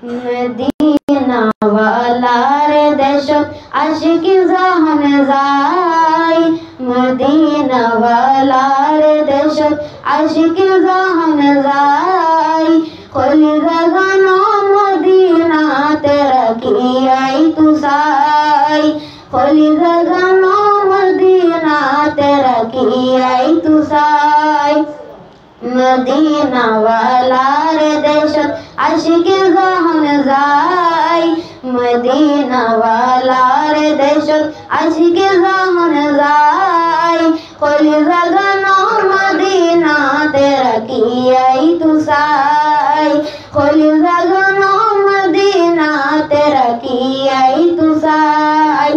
Medina ওয়ালার দেশত আশিকি জাহান যায় Medina ওয়ালার দেশত আশিকি জাহান যায় কলিজা গানো মদিনা তেরা কি আই তু সাই কলিজা গানো মদিনা তেরা কি আই তু সাই মদিনা ওয়ালার দেশত আশিকি জাহান যায় মদিনা ওয়ালার দেশত আশিকি জাহান যায় কলিজা গানো মদিনা তেরা কি আই তু সাই কলিজা গানো মদিনা তেরা কি আই তু সাই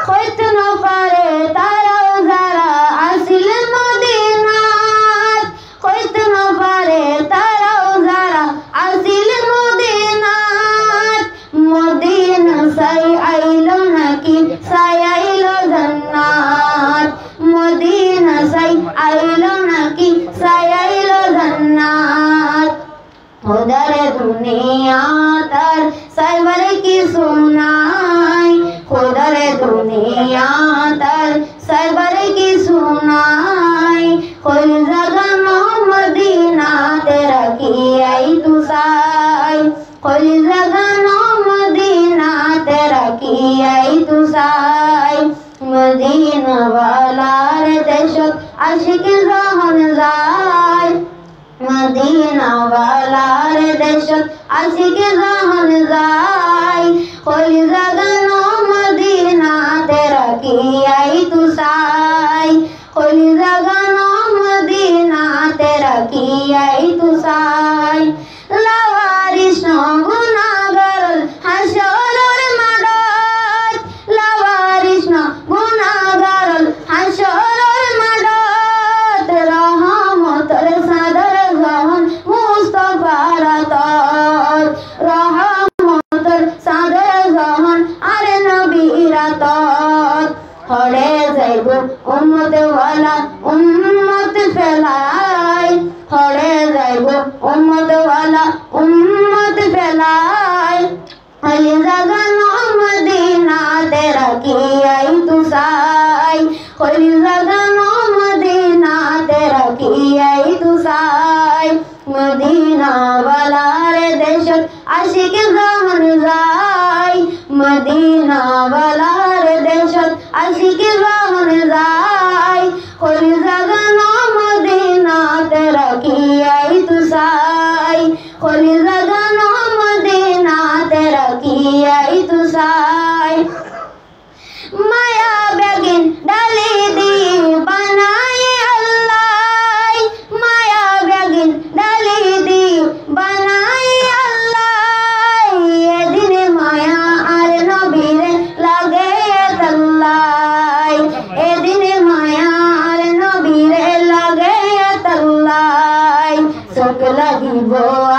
কইতে না পারে তারাও যারা আসিল মদিনাত কইতে না পারে তারাও যারা আসিল মদিনাত মদিনা সাই আইলো নাকি সাই আইলো জান্নাত মদিনা সাই আইলো নাকি সাই আইলো জান্নাত ওদারে দুনিয়া তার সাইবার কি সুনাই খোদারে দুনিয়া তার সাইবার কি সুনাই কলিজা গানো মদিনা তেরা কি আই তু সাই কলিজা গানো মদিনা তেরা কি আই তু সাই মদিনা ওয়ালার দেশত আশিকি জাহান যায় মদিনা ওয়ালার দেশত আশিকি জাহান যায় কলিজা গানো মদিনা তেরা কি আই তু সাই কলিজা গানো মদিনা তেরা কি আই তু সাই লাওয়ারিস গুনাহগার হাসরের মাঠত লাওয়ারিস গুনাহগার হাসরের মাঠত রহমতের সাদর জাহান মুস্তাফার আতত রহমতের সাদর জাহান আরে নবীর আতত হরে যাইব উম্মত ওয়ালা উম্মত ফেলাই হরে যাইব উম্মত ওয়ালা উম্মত ফেলাই কলিজা গানো মদিনা তেরা কি আই তু সাই কলিজা গানো মদিনা তেরা কি আই তু সাই মদিনা ওয়ালার দেশত আশিকি জাহান যায় মদিনা ওয়ালার দেশত আশিকি জাহান যায় কলিজা গানো মদিনা তেরা কি আই তু সাই কলিজা গানো মদিনা তেরা কি আই তু সাই মায়া বেগিন ডালি দি বানাই আল্লাহ মায়া বেগিন ডালি দি বানাই আল্লাহ এদিন মায়া আর নবীরে লাগে তাল্লাই এদিন মায়া আর নবীরে লাগে তাল্লাই চোখ লাগিব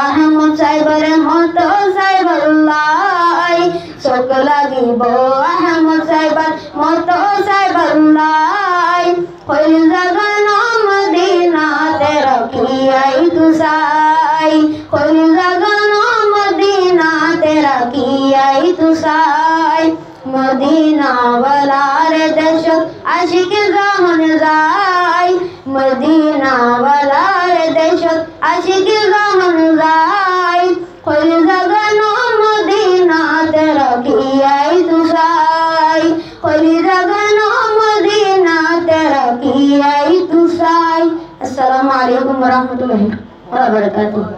আহমদ সাহেবের মতো সাহেবল্লাই চোখ লাগিব আহমদ সাহেবের মতো সাহেবল্লাই কলিজা গানো মদিনা তেরা কি আই তু সাই কলিজা গানো মদিনা তেরা কি আই তু সাই মদিনা ওয়ালার দেশত আশিকি জাহান যায় মদিনা ওয়ালার দেশত আশিকি জাহান যায় কলিজা গানো মদিনা তেরা কি আই তু সাই কলিজা গানো মদিনা তেরা কি আই তু সাই। আসসালামু আলাইকুম ওয়া রাহমাতুল্লাহি ওয়া বারাকাতুহু।